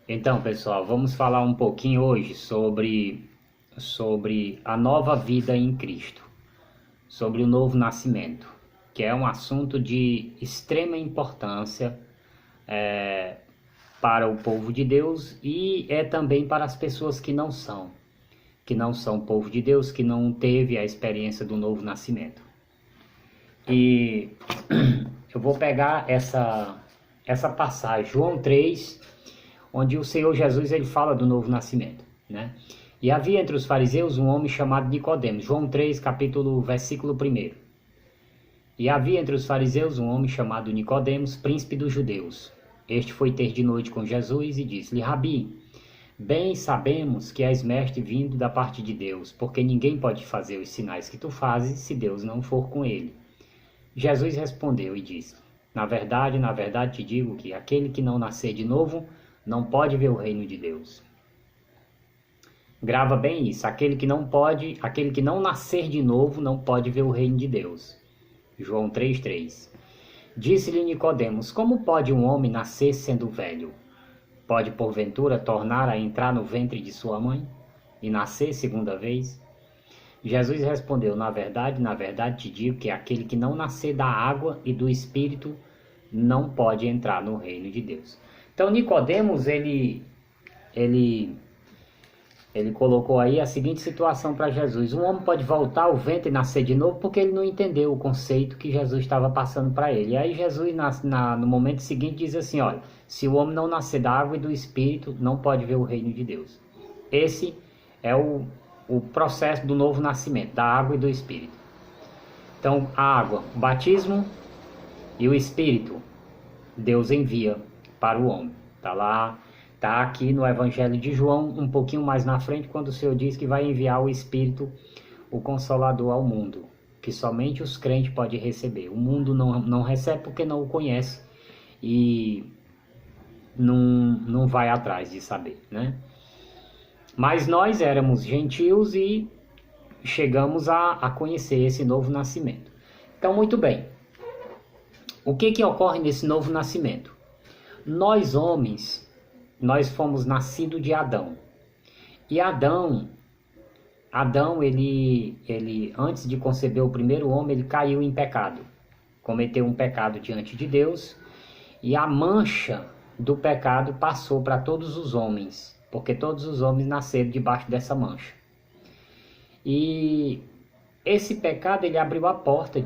Então, pessoal, vamos falar um pouquinho hoje sobre a nova vida em Cristo, sobre o novo nascimento, que é um assunto de extrema importância para o povo de Deus e é também para as pessoas que não são povo de Deus, que não teve a experiência do novo nascimento. E eu vou pegar essa passagem, João 3, onde o Senhor Jesus ele fala do novo nascimento, né? E havia entre os fariseus um homem chamado Nicodemos, João 3, versículo 1. E havia entre os fariseus um homem chamado Nicodemos, príncipe dos judeus. Este foi ter de noite com Jesus e disse-lhe: Rabi, bem sabemos que és mestre vindo da parte de Deus, porque ninguém pode fazer os sinais que tu fazes se Deus não for com ele. Jesus respondeu e disse: na verdade te digo que aquele que não nascer de novo não pode ver o reino de Deus. Grava bem isso, aquele que não nascer de novo não pode ver o reino de Deus. João 3:3. Disse-lhe Nicodemos: como pode um homem nascer sendo velho? Pode porventura tornar a entrar no ventre de sua mãe e nascer segunda vez? Jesus respondeu: na verdade te digo que aquele que não nascer da água e do Espírito não pode entrar no reino de Deus. Então Nicodemos ele colocou aí a seguinte situação para Jesus: um homem pode voltar ao ventre e nascer de novo porque ele não entendeu o conceito que Jesus estava passando para ele. E aí Jesus no momento seguinte diz assim: olha, se o homem não nascer da água e do Espírito não pode ver o reino de Deus. Esse é o processo do novo nascimento, da água e do Espírito. Então a água, o batismo, e o Espírito Deus envia para o homem. Está aqui no Evangelho de João, um pouquinho mais na frente, quando o Senhor diz que vai enviar o Espírito, o Consolador ao mundo, que somente os crentes podem receber. O mundo não recebe porque não o conhece e não vai atrás de saber, né? Mas nós éramos gentios e chegamos a conhecer esse novo nascimento. Então, muito bem. O que ocorre nesse novo nascimento? Nós homens, nós fomos nascidos de Adão. E Adão ele antes de conceber o primeiro homem, ele caiu em pecado. Cometeu um pecado diante de Deus e a mancha do pecado passou para todos os homens, porque todos os homens nasceram debaixo dessa mancha. E esse pecado ele abriu a porta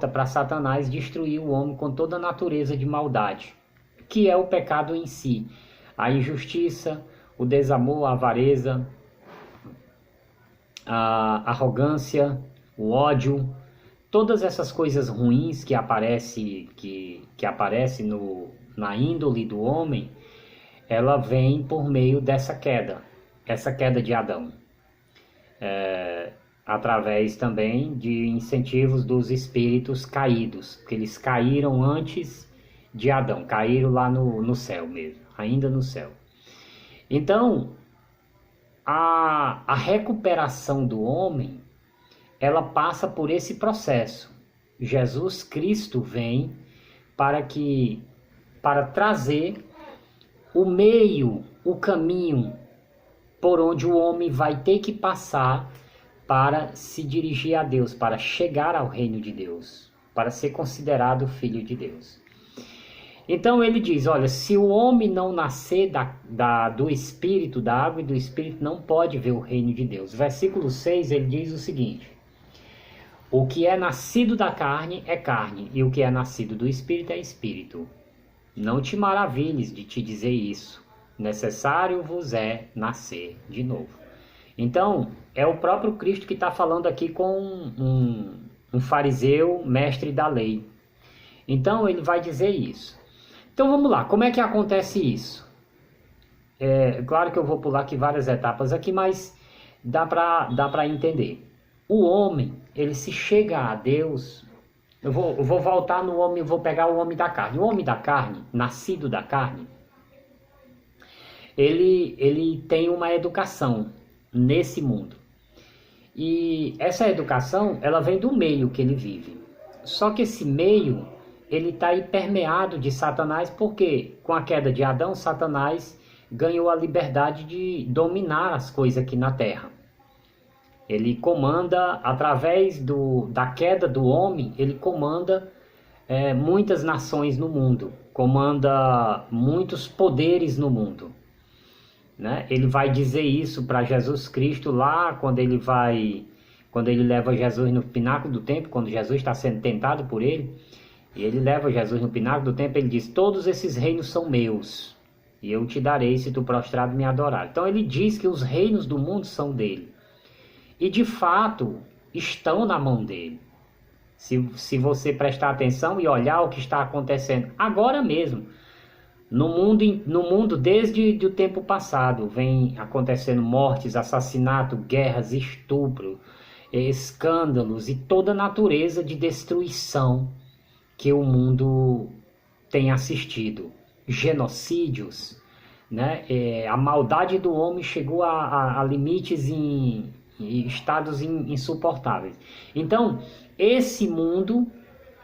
para Satanás destruir o homem com toda a natureza de maldade, que é o pecado em si: a injustiça, o desamor, a avareza, a arrogância, o ódio, todas essas coisas ruins que aparecem na índole do homem, ela vem por meio dessa queda, essa queda de Adão. Através também de incentivos dos espíritos caídos, porque eles caíram antes de Adão, caíram lá no céu mesmo, ainda no céu. Então, a recuperação do homem, ela passa por esse processo. Jesus Cristo vem para trazer o meio, o caminho por onde o homem vai ter que passar para se dirigir a Deus, para chegar ao reino de Deus, para ser considerado filho de Deus. Então ele diz: olha, se o homem não nascer do Espírito, da água e do Espírito, não pode ver o reino de Deus. Versículo 6, ele diz o seguinte: o que é nascido da carne é carne, e o que é nascido do Espírito é Espírito. Não te maravilhes de te dizer isso, necessário vos é nascer de novo. Então, é o próprio Cristo que está falando aqui com um fariseu, mestre da lei. Então, ele vai dizer isso. Então, vamos lá. Como é que acontece isso? Claro que eu vou pular aqui várias etapas aqui, mas dá para entender. O homem, ele se chega a Deus. Eu vou voltar no homem, eu vou pegar o homem da carne. O homem da carne, nascido da carne, ele tem uma educação nesse mundo. E essa educação, ela vem do meio que ele vive. Só que esse meio ele está aí permeado de Satanás, porque com a queda de Adão, Satanás ganhou a liberdade de dominar as coisas aqui na Terra. Ele comanda, através da queda do homem, ele comanda muitas nações no mundo, comanda muitos poderes no mundo, né? Ele vai dizer isso para Jesus Cristo lá, quando ele leva Jesus no pináculo do templo, quando Jesus está sendo tentado por ele, e ele leva Jesus no pináculo do templo, ele diz: todos esses reinos são meus, e eu te darei se tu prostrado me adorar. Então ele diz que os reinos do mundo são dele, e de fato estão na mão dele. Se você prestar atenção e olhar o que está acontecendo agora mesmo, no mundo desde o tempo passado, vem acontecendo mortes, assassinato, guerras, estupro, escândalos e toda natureza de destruição que o mundo tem assistido. Genocídios, né? A maldade do homem chegou a limites em estados insuportáveis. Então, esse mundo,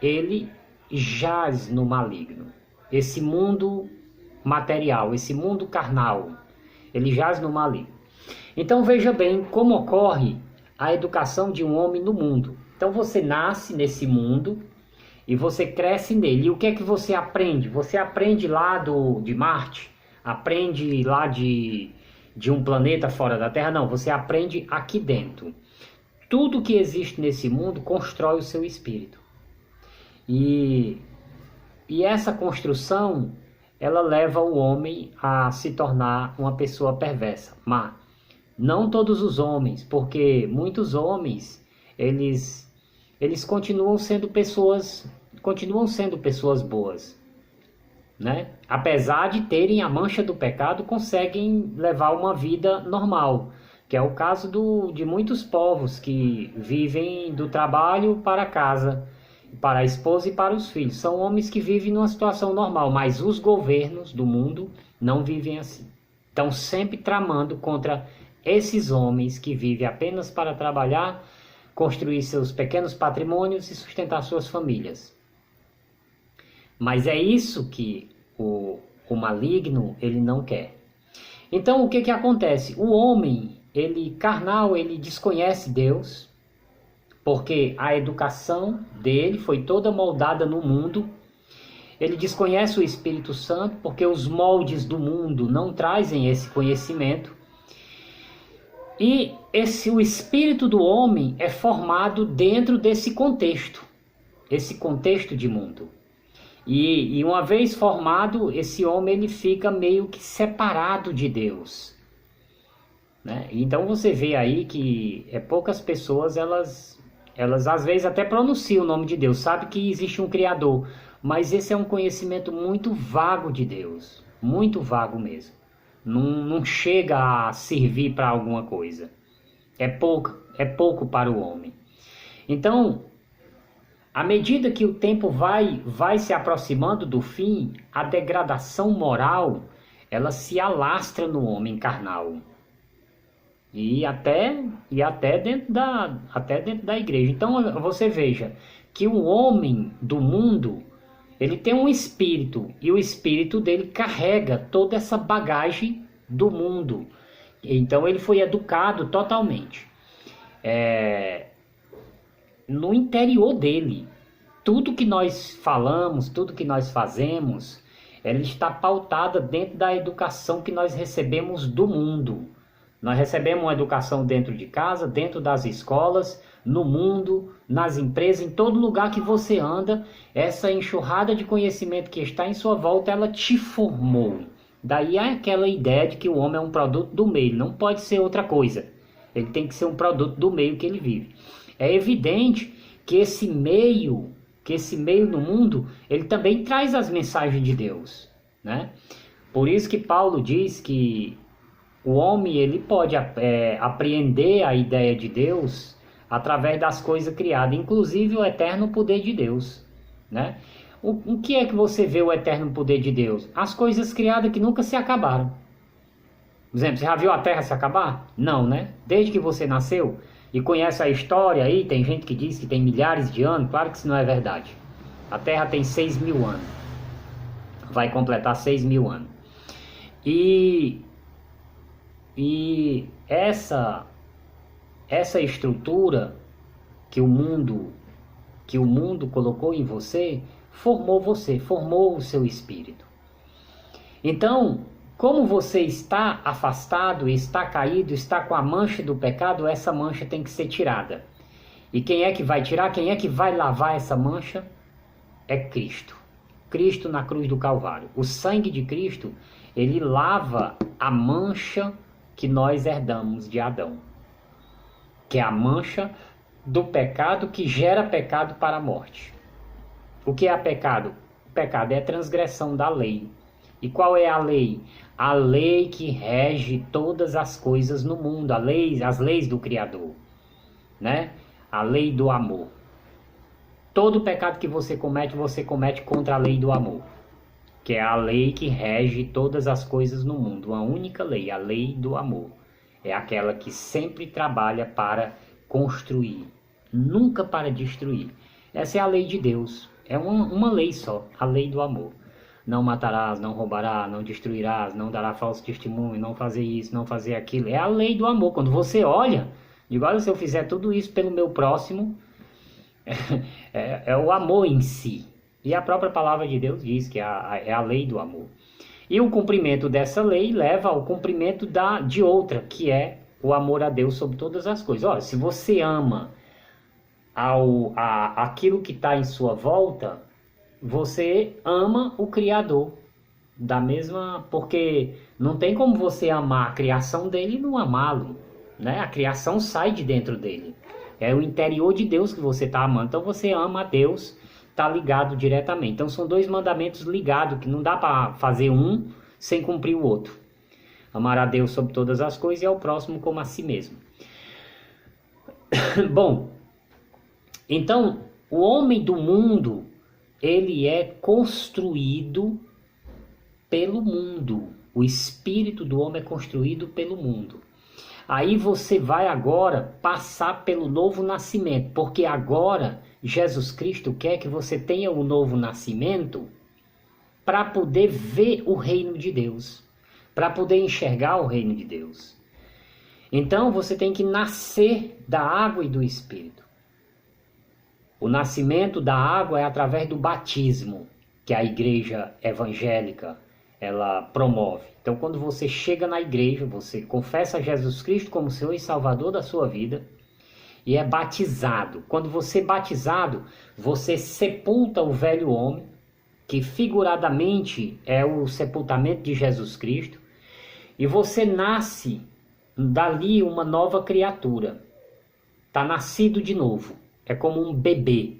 ele jaz no maligno. Esse mundo material, esse mundo carnal, ele jaz no maligno. Então, veja bem como ocorre a educação de um homem no mundo. Então, você nasce nesse mundo e você cresce nele. E o que é que você aprende? Você aprende lá de Marte? Aprende lá de um planeta fora da Terra? Não, você aprende aqui dentro. Tudo que existe nesse mundo constrói o seu espírito. E essa construção, ela leva o homem a se tornar uma pessoa perversa. Mas não todos os homens, porque muitos homens, eles continuam sendo pessoas boas, né? Apesar de terem a mancha do pecado, conseguem levar uma vida normal, que é o caso de muitos povos que vivem do trabalho para casa, para a esposa e para os filhos. São homens que vivem numa situação normal, mas os governos do mundo não vivem assim. Estão sempre tramando contra esses homens que vivem apenas para trabalhar, construir seus pequenos patrimônios e sustentar suas famílias. Mas é isso que o maligno, ele não quer. Então, o que acontece? O homem, ele carnal, ele desconhece Deus, porque a educação dele foi toda moldada no mundo. Ele desconhece o Espírito Santo, porque os moldes do mundo não trazem esse conhecimento. E o espírito do homem é formado dentro desse contexto de mundo. E uma vez formado, esse homem ele fica meio que separado de Deus, né? Então você vê aí que poucas pessoas, elas às vezes até pronunciam o nome de Deus, sabe que existe um Criador, mas esse é um conhecimento muito vago de Deus, muito vago mesmo. Não chega a servir para alguma coisa. É pouco para o homem. Então, à medida que o tempo vai se aproximando do fim, a degradação moral, ela se alastra no homem carnal. E até dentro da igreja. Então você veja que o homem do mundo, ele tem um espírito, e o espírito dele carrega toda essa bagagem do mundo. Então ele foi educado totalmente. No interior dele, tudo que nós falamos, tudo que nós fazemos, ela está pautada dentro da educação que nós recebemos do mundo. Nós recebemos uma educação dentro de casa, dentro das escolas, no mundo, nas empresas, em todo lugar que você anda. Essa enxurrada de conhecimento que está em sua volta, ela te formou. Daí é aquela ideia de que o homem é um produto do meio, não pode ser outra coisa. Ele tem que ser um produto do meio que ele vive. É evidente que esse meio no mundo, ele também traz as mensagens de Deus, né? Por isso que Paulo diz que o homem, ele pode apreender a ideia de Deus através das coisas criadas, inclusive o eterno poder de Deus, né? O que é que você vê o eterno poder de Deus? As coisas criadas que nunca se acabaram. Por exemplo, você já viu a Terra se acabar? Não, né? Desde que você nasceu e conhece a história aí, tem gente que diz que tem milhares de anos, claro que isso não é verdade. A Terra tem 6.000 anos. Vai completar 6.000 anos. E essa estrutura que o mundo colocou em você, formou o seu espírito. Então, como você está afastado, está caído, está com a mancha do pecado, essa mancha tem que ser tirada. E quem é que vai tirar? Quem é que vai lavar essa mancha? É Cristo. Cristo na cruz do Calvário. O sangue de Cristo, ele lava a mancha que nós herdamos de Adão, que é a mancha do pecado que gera pecado para a morte. O que é pecado? O pecado é a transgressão da lei. E qual é a lei? A lei que rege todas as coisas no mundo, as leis do Criador, né? A lei do amor. Todo pecado que você comete contra a lei do amor, que é a lei que rege todas as coisas no mundo. Uma única lei, a lei do amor. É aquela que sempre trabalha para construir, nunca para destruir. Essa é a lei de Deus. É uma lei só, a lei do amor. Não matarás, não roubarás, não destruirás, não dará falso testemunho, não fazer isso, não fazer aquilo. É a lei do amor. Quando você olha, digo, olha, se eu fizer tudo isso pelo meu próximo, é o amor em si. E a própria palavra de Deus diz que é a lei do amor. E o cumprimento dessa lei leva ao cumprimento de outra, que é o amor a Deus sobre todas as coisas. Olha, se você ama aquilo que está em sua volta, você ama o Criador. Porque não tem como você amar a criação dele e não amá-lo, né? A criação sai de dentro dele. É o interior de Deus que você está amando. Então você ama a Deus, está ligado diretamente. Então são dois mandamentos ligados, que não dá para fazer um sem cumprir o outro. Amar a Deus sobre todas as coisas e ao próximo como a si mesmo. Bom, então o homem do mundo, ele é construído pelo mundo. O espírito do homem é construído pelo mundo. Aí você vai agora passar pelo novo nascimento, porque agora Jesus Cristo quer que você tenha o novo nascimento para poder ver o reino de Deus, para poder enxergar o reino de Deus. Então você tem que nascer da água e do Espírito. O nascimento da água é através do batismo, que a igreja evangélica ela promove. Então, quando você chega na igreja, você confessa Jesus Cristo como Senhor e Salvador da sua vida e é batizado. Quando você é batizado, você sepulta o velho homem, que figuradamente é o sepultamento de Jesus Cristo, e você nasce dali uma nova criatura. Está nascido de novo. É como um bebê.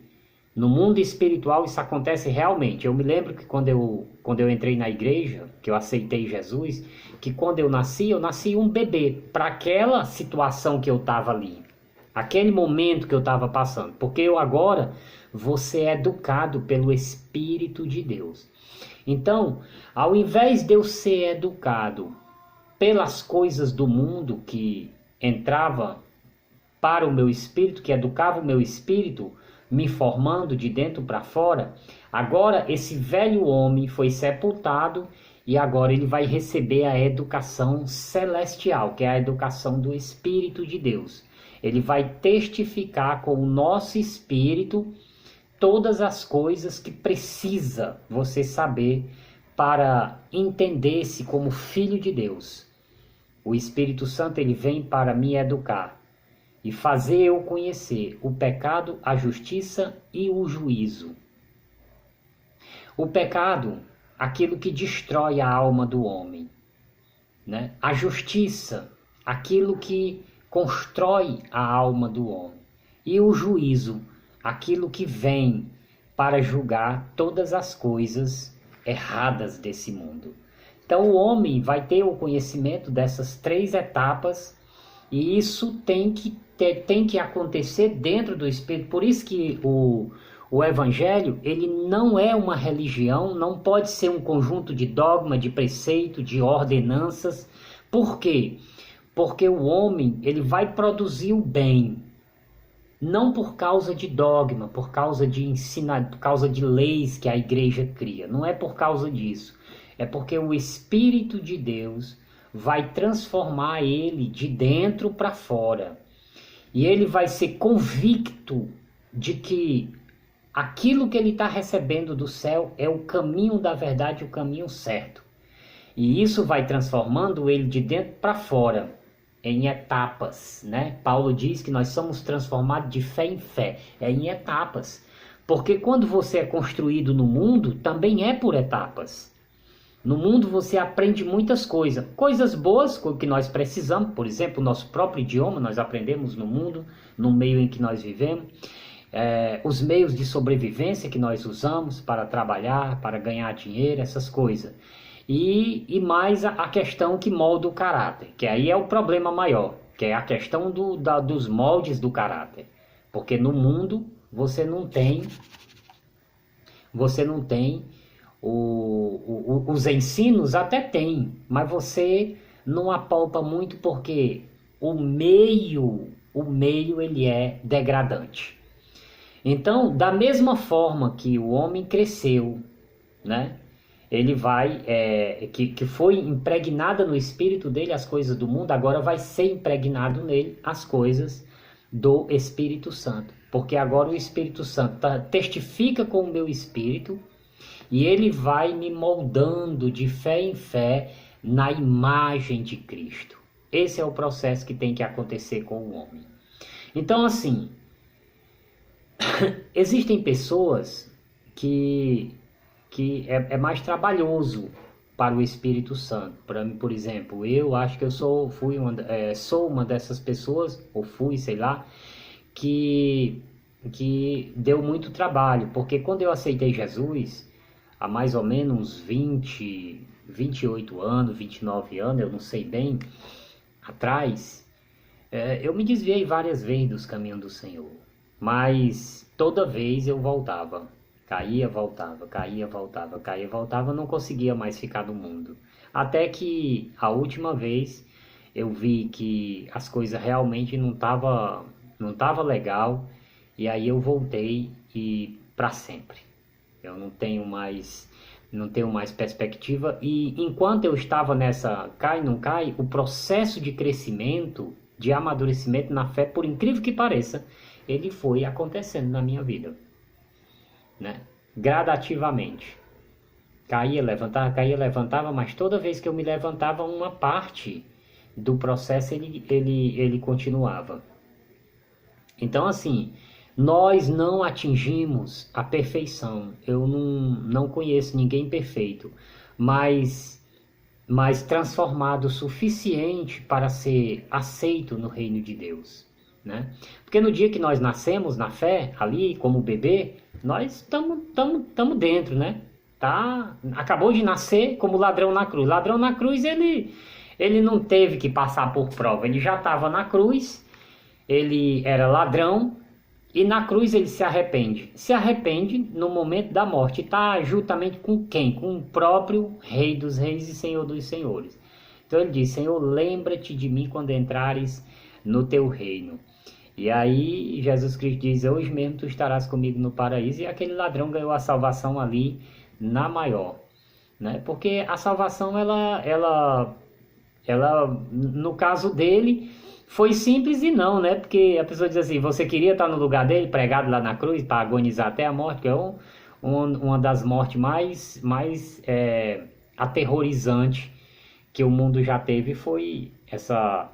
No mundo espiritual isso acontece realmente. Eu me lembro que quando eu entrei na igreja, que eu aceitei Jesus, que quando eu nasci um bebê para aquela situação que eu estava ali, aquele momento que eu estava passando. Porque eu agora vou ser educado pelo Espírito de Deus. Então, ao invés de eu ser educado pelas coisas do mundo que entrava para o meu espírito, que educava o meu espírito, me formando de dentro para fora, agora esse velho homem foi sepultado e agora ele vai receber a educação celestial, que é a educação do Espírito de Deus. Ele vai testificar com o nosso espírito todas as coisas que precisa você saber para entender-se como filho de Deus. O Espírito Santo ele vem para me educar e fazer eu conhecer o pecado, a justiça e o juízo. O pecado, aquilo que destrói a alma do homem, né? A justiça, aquilo que constrói a alma do homem. E o juízo, aquilo que vem para julgar todas as coisas erradas desse mundo. Então o homem vai ter o conhecimento dessas três etapas e isso tem que acontecer dentro do Espírito. Por isso que o Evangelho, ele não é uma religião, não pode ser um conjunto de dogma, de preceito, de ordenanças. Por quê? Porque o homem, ele vai produzir o bem. não por causa de dogma, por causa de ensinar, por causa de leis que a igreja cria. Não é por causa disso. É porque o Espírito de Deus vai transformar ele de dentro para fora. E ele vai ser convicto de que aquilo que ele está recebendo do céu é o caminho da verdade, o caminho certo. E isso vai transformando ele de dentro para fora, em etapas, né? Paulo diz que nós somos transformados de fé em fé, é em etapas. Porque quando você é construído no mundo, também é por etapas. No mundo você aprende muitas coisas, coisas boas que nós precisamos, por exemplo, o nosso próprio idioma, nós aprendemos no mundo, no meio em que nós vivemos. Os meios de sobrevivência que nós usamos para trabalhar, para ganhar dinheiro, essas coisas. E mais a questão que molda o caráter, que aí é o problema maior, que é a questão dos moldes do caráter. Porque no mundo você não tem os ensinos, até tem, mas você não apalpa muito porque o meio ele é degradante. Então, da mesma forma que o homem cresceu, né? Ele vai, que foi impregnada no espírito dele as coisas do mundo, agora vai ser impregnado nele as coisas do Espírito Santo. Porque agora o Espírito Santo testifica com o meu espírito e ele vai me moldando de fé em fé na imagem de Cristo. Esse é o processo que tem que acontecer com o homem. Então, assim, existem pessoas que é mais trabalhoso para o Espírito Santo. Para mim, por exemplo, eu acho que eu sou uma dessas pessoas, ou fui, sei lá, que deu muito trabalho, porque quando eu aceitei Jesus, há mais ou menos 28 anos, 29 anos, eu não sei bem, atrás, eu me desviei várias vezes dos caminhos do Senhor, mas toda vez eu voltava. Caía, voltava, caía, voltava, caía, voltava, não conseguia mais ficar no mundo. Até que a última vez eu vi que as coisas realmente não tava legal, e aí eu voltei e para sempre. Eu não tenho mais perspectiva, e enquanto eu estava nessa cai, não cai, o processo de crescimento, de amadurecimento na fé, por incrível que pareça, ele foi acontecendo na minha vida. Né? Gradativamente. Caía, levantava, mas toda vez que eu me levantava, uma parte do processo ele continuava. Então, assim, nós não atingimos a perfeição. Eu não conheço ninguém perfeito, mas transformado o suficiente para ser aceito no reino de Deus. Né? Porque no dia que nós nascemos na fé, ali como bebê, nós estamos dentro, né? Acabou de nascer como ladrão na cruz. Ladrão na cruz, ele não teve que passar por prova, ele já estava na cruz, ele era ladrão, e na cruz ele se arrepende. Se arrepende no momento da morte, está juntamente com quem? Com o próprio Rei dos Reis e Senhor dos Senhores. Então ele diz: Senhor, lembra-te de mim quando entrares no teu reino. E aí Jesus Cristo diz: hoje mesmo tu estarás comigo no paraíso. E aquele ladrão ganhou a salvação ali na maior, né? Porque a salvação ela no caso dele foi simples e não, né? Porque a pessoa diz assim: você queria estar no lugar dele, pregado lá na cruz para agonizar até a morte, que é uma das mortes mais aterrorizantes que o mundo já teve. Foi essa,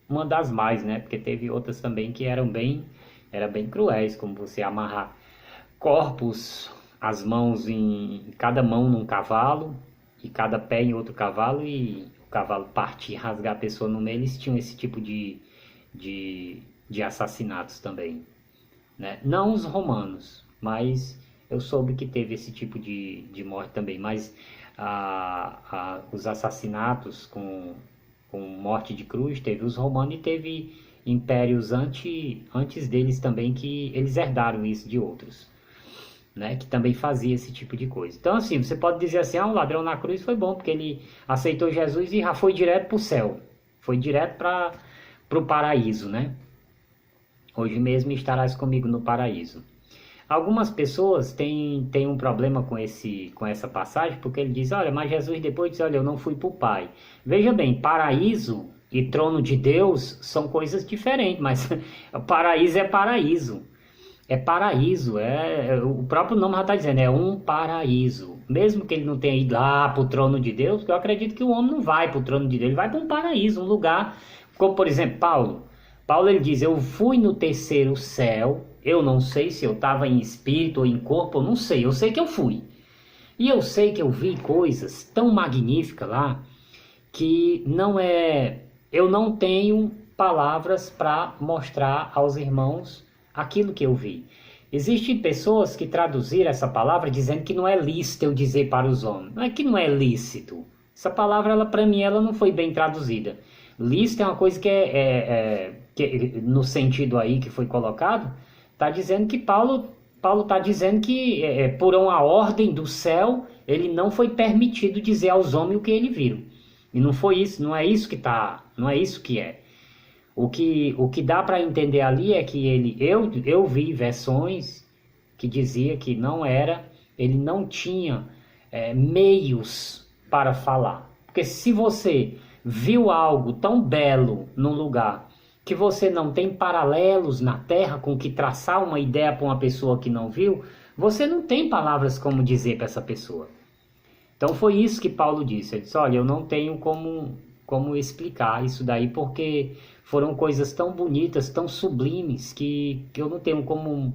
uma das mais, né? Porque teve outras também que eram bem cruéis, como você amarrar corpos, as mãos cada mão num cavalo e cada pé em outro cavalo, e o cavalo partir, rasgar a pessoa no meio. Eles tinham esse tipo de assassinatos também, né? Não os romanos, mas eu soube que teve esse tipo de morte também. Mas os assassinatos com morte de cruz, teve os romanos, e teve impérios antes deles também, que eles herdaram isso de outros, né, que também fazia esse tipo de coisa. Então, assim, você pode dizer assim: um ladrão na cruz foi bom, porque ele aceitou Jesus e já foi direto para o céu, foi direto para o paraíso, né? hoje mesmo estarás comigo no paraíso. Algumas pessoas têm um problema com essa passagem, porque ele diz, olha, mas Jesus depois diz, olha, eu não fui para o Pai. Veja bem, paraíso e trono de Deus são coisas diferentes, mas paraíso é paraíso. É paraíso, o próprio nome já está dizendo, é um paraíso. Mesmo que ele não tenha ido lá para o trono de Deus, porque eu acredito que o homem não vai para o trono de Deus, ele vai para um paraíso, um lugar, como por exemplo Paulo. Paulo ele diz, eu fui no terceiro céu, eu não sei se eu estava em espírito ou em corpo, eu não sei, eu sei que eu fui. E eu sei que eu vi coisas tão magníficas lá, que eu não tenho palavras para mostrar aos irmãos aquilo que eu vi. Existem pessoas que traduziram essa palavra dizendo que não é lícito eu dizer para os homens. Não é que não é lícito. Essa palavra, para mim, ela não foi bem traduzida. Lícito é uma coisa que no sentido aí que foi colocado, está dizendo que Paulo está dizendo que por uma ordem do céu, ele não foi permitido dizer aos homens o que ele viram. E não foi isso, não é isso que não é isso que é. O que dá para entender ali é que eu vi versões que dizia que ele não tinha meios para falar. Porque se você viu algo tão belo num lugar que você não tem paralelos na terra com que traçar uma ideia para uma pessoa que não viu, você não tem palavras como dizer para essa pessoa. Então foi isso que Paulo disse. Ele disse, olha, eu não tenho como explicar isso daí, porque foram coisas tão bonitas, tão sublimes, que eu não tenho como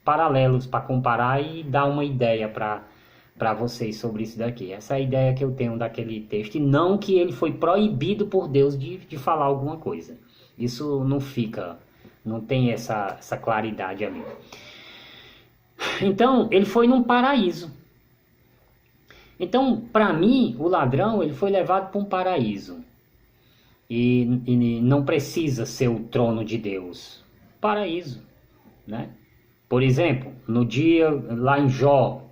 paralelos para comparar e dar uma ideia para vocês sobre isso daqui. Essa é a ideia que eu tenho daquele texto, e não que ele foi proibido por Deus de falar alguma coisa. Isso não tem essa claridade ali. Então, ele foi num paraíso. Então, para mim, o ladrão ele foi levado para um paraíso. E não precisa ser o trono de Deus. Paraíso, né? Por exemplo, no dia lá em Jó,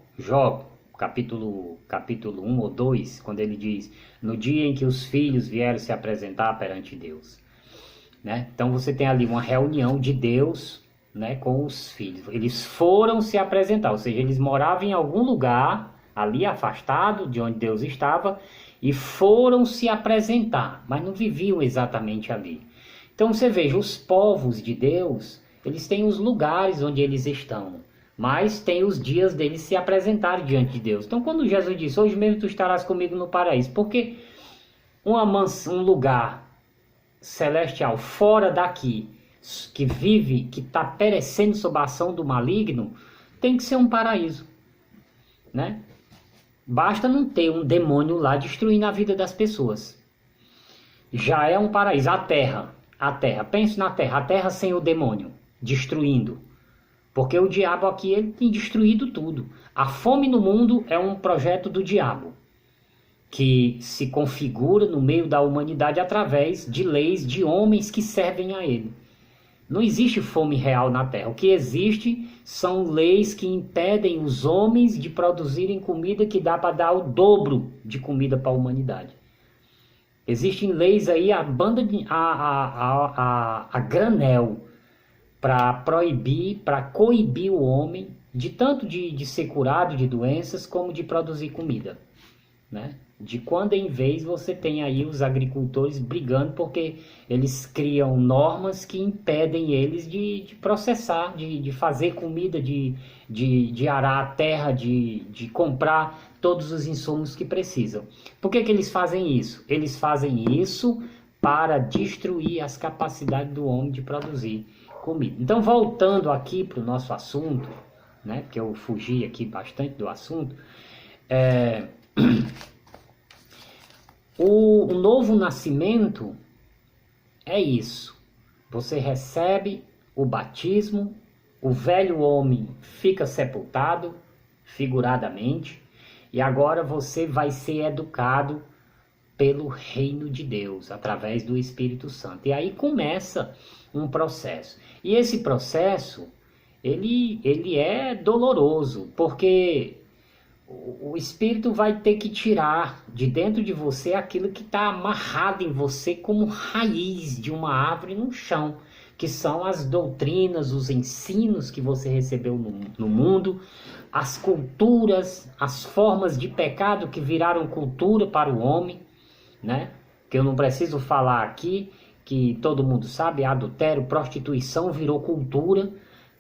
capítulo 1 ou 2, quando ele diz, no dia em que os filhos vieram se apresentar perante Deus. Né? Então você tem ali uma reunião de Deus, né, com os filhos. Eles foram se apresentar, ou seja, eles moravam em algum lugar ali afastado de onde Deus estava, e foram se apresentar, mas não viviam exatamente ali. Então você veja, os povos de Deus, eles têm os lugares onde eles estão, mas tem os dias deles se apresentarem diante de Deus. Então quando Jesus disse, hoje mesmo tu estarás comigo no paraíso, porque um lugar celestial fora daqui, que vive, que está perecendo sob a ação do maligno, tem que ser um paraíso, né? Basta não ter um demônio lá destruindo a vida das pessoas. Já é um paraíso. A terra, pense na terra, a terra sem o demônio, destruindo. Porque o diabo aqui, ele tem destruído tudo. A fome no mundo é um projeto do diabo, que se configura no meio da humanidade através de leis de homens que servem a ele. Não existe fome real na terra. O que existe são leis que impedem os homens de produzirem comida que dá para dar o dobro de comida para a humanidade. Existem leis aí a granel para proibir, para coibir o homem de tanto de ser curado de doenças como de produzir comida, né? De quando em vez você tem aí os agricultores brigando porque eles criam normas que impedem eles de processar, de fazer comida, de arar a terra, de comprar todos os insumos que precisam. Por que eles fazem isso? Eles fazem isso para destruir as capacidades do homem de produzir comida. Então, voltando aqui para o nosso assunto, né, porque eu fugi aqui bastante do assunto, o novo nascimento é isso. Você recebe o batismo, o velho homem fica sepultado, figuradamente, e agora você vai ser educado pelo reino de Deus, através do Espírito Santo. E aí começa um processo. E esse processo, ele é doloroso, porque o Espírito vai ter que tirar de dentro de você aquilo que está amarrado em você como raiz de uma árvore no chão. que são as doutrinas, os ensinos que você recebeu no mundo, as culturas, as formas de pecado que viraram cultura para o homem, né? Que eu não preciso falar aqui, que todo mundo sabe, adultério, prostituição virou cultura,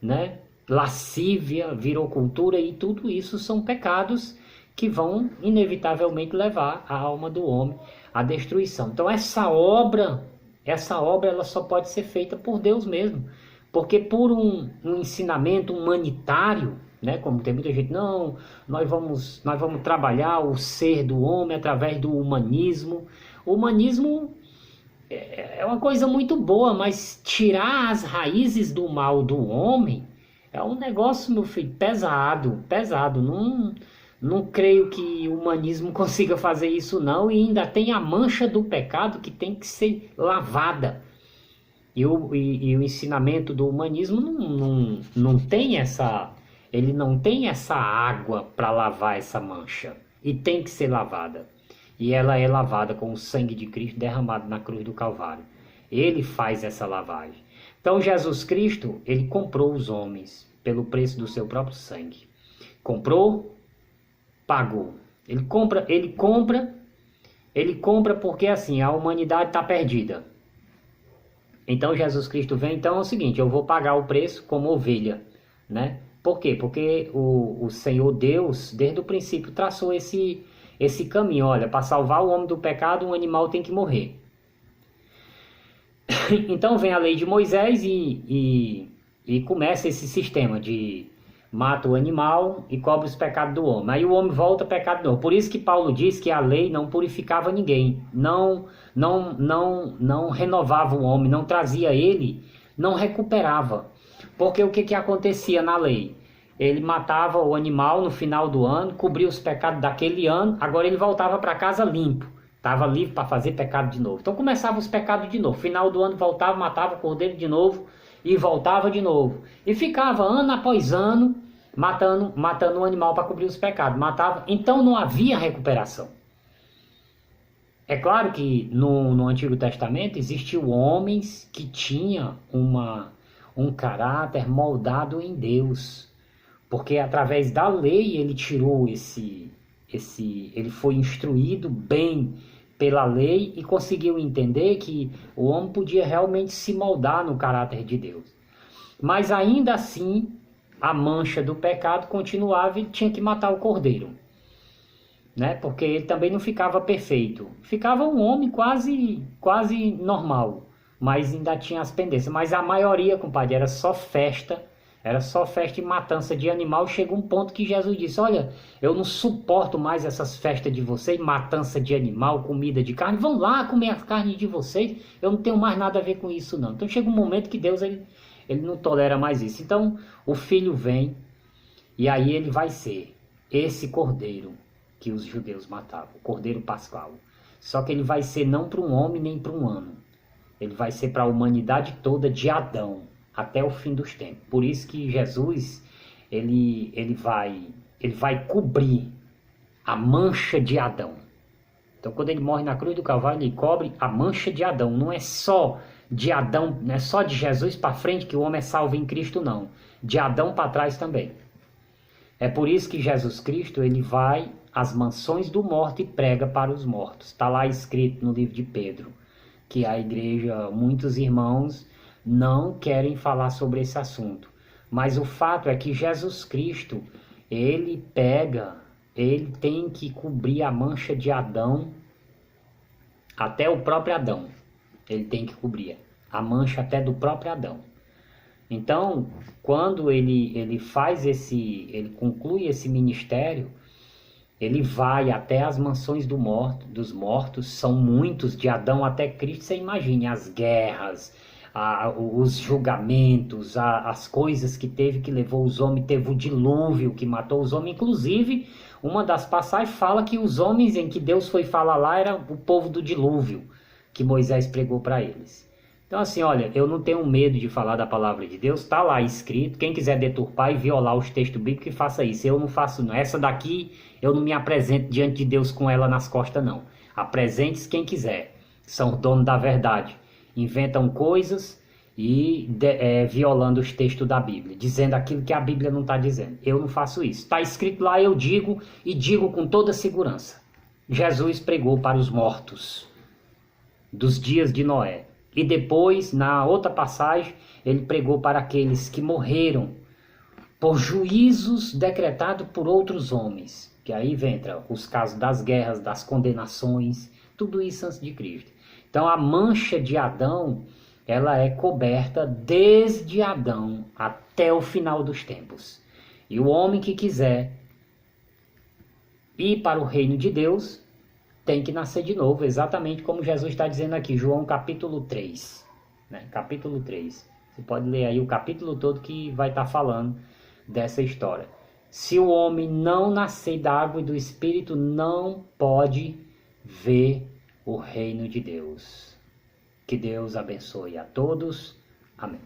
né? Lascívia virou cultura, e tudo isso são pecados que vão inevitavelmente levar a alma do homem à destruição. Então essa obra ela só pode ser feita por Deus mesmo, porque por um ensinamento humanitário, né, como tem muita gente, não, nós vamos trabalhar o ser do homem através do humanismo. O humanismo é uma coisa muito boa, mas tirar as raízes do mal do homem é um negócio, meu filho, pesado. Não creio que o humanismo consiga fazer isso não, e ainda tem a mancha do pecado que tem que ser lavada. E o ensinamento do humanismo não tem essa, ele não tem essa água para lavar essa mancha, e tem que ser lavada. E ela é lavada com o sangue de Cristo derramado na cruz do Calvário. Ele faz essa lavagem. Então Jesus Cristo, ele comprou os homens pelo preço do seu próprio sangue. Comprou, pagou. Ele compra porque assim, a humanidade está perdida. Então Jesus Cristo vem, então é o seguinte, eu vou pagar o preço como ovelha, né? Por quê? Porque o Senhor Deus, desde o princípio, traçou esse caminho. Olha, para salvar o homem do pecado, um animal tem que morrer. Então vem a lei de Moisés e começa esse sistema de mata o animal e cobre os pecados do homem. Aí o homem volta ao pecado de novo. Por isso que Paulo diz que a lei não purificava ninguém, não renovava o homem, não trazia ele, não recuperava. Porque o que acontecia na lei? Ele matava o animal no final do ano, cobria os pecados daquele ano, agora ele voltava para casa limpo. Estava livre para fazer pecado de novo. Então começava os pecados de novo. Final do ano voltava, matava o cordeiro de novo e voltava de novo. E ficava ano após ano matando o animal para cobrir os pecados. Matava. Então não havia recuperação. É claro que no Antigo Testamento existiam homens que tinham um caráter moldado em Deus. Porque através da lei ele tirou ele foi instruído bem pela lei e conseguiu entender que o homem podia realmente se moldar no caráter de Deus. Mas ainda assim, a mancha do pecado continuava e tinha que matar o cordeiro, né? Porque ele também não ficava perfeito. Ficava um homem quase normal, mas ainda tinha as pendências. Mas a maioria, compadre, era só festa e matança de animal. Chega um ponto que Jesus disse, olha, eu não suporto mais essas festas de vocês, matança de animal, comida de carne, vão lá comer a carne de vocês, eu não tenho mais nada a ver com isso não. Então chega um momento que Deus ele não tolera mais isso. Então o Filho vem e aí ele vai ser esse cordeiro que os judeus matavam, o cordeiro pascal. Só que ele vai ser não para um homem nem para um ano, ele vai ser para a humanidade toda de Adão até o fim dos tempos. Por isso que Jesus, ele vai cobrir a mancha de Adão. Então quando ele morre na cruz do Calvário, ele cobre a mancha de Adão. Não é só de Adão, não é só de Jesus para frente que o homem é salvo em Cristo, não. De Adão para trás também. É por isso que Jesus Cristo, ele vai às mansões do morto e prega para os mortos. Está lá escrito no livro de Pedro, que a igreja, muitos irmãos não querem falar sobre esse assunto. Mas o fato é que Jesus Cristo, ele tem que cobrir a mancha de Adão, até o próprio Adão. Ele tem que cobrir a mancha até do próprio Adão. Então, quando ele conclui esse ministério, ele vai até as mansões dos mortos, são muitos, de Adão até Cristo. Você imagine as guerras, os julgamentos, as coisas que levou os homens. Teve o dilúvio que matou os homens. Inclusive, uma das passagens fala que os homens em que Deus foi falar lá era o povo do dilúvio, que Moisés pregou para eles. Então assim, olha, eu não tenho medo de falar da palavra de Deus, está lá escrito. Quem quiser deturpar e violar os textos bíblicos, que faça isso. Eu não faço não. Essa daqui, eu não me apresento diante de Deus com ela nas costas, não. Apresente-se quem quiser. São donos da verdade. Inventam coisas e violando os textos da Bíblia, dizendo aquilo que a Bíblia não está dizendo. Eu não faço isso. Está escrito lá, eu digo, e digo com toda segurança. Jesus pregou para os mortos dos dias de Noé. E depois, na outra passagem, ele pregou para aqueles que morreram por juízos decretados por outros homens. Que aí entra os casos das guerras, das condenações, tudo isso antes de Cristo. Então a mancha de Adão, ela é coberta desde Adão até o final dos tempos. E o homem que quiser ir para o reino de Deus tem que nascer de novo, exatamente como Jesus está dizendo aqui, João capítulo 3. Né? Capítulo 3. Você pode ler aí o capítulo todo que vai estar falando dessa história. Se o homem não nascer da água e do Espírito, não pode ver o reino de Deus. Que Deus abençoe a todos. Amém.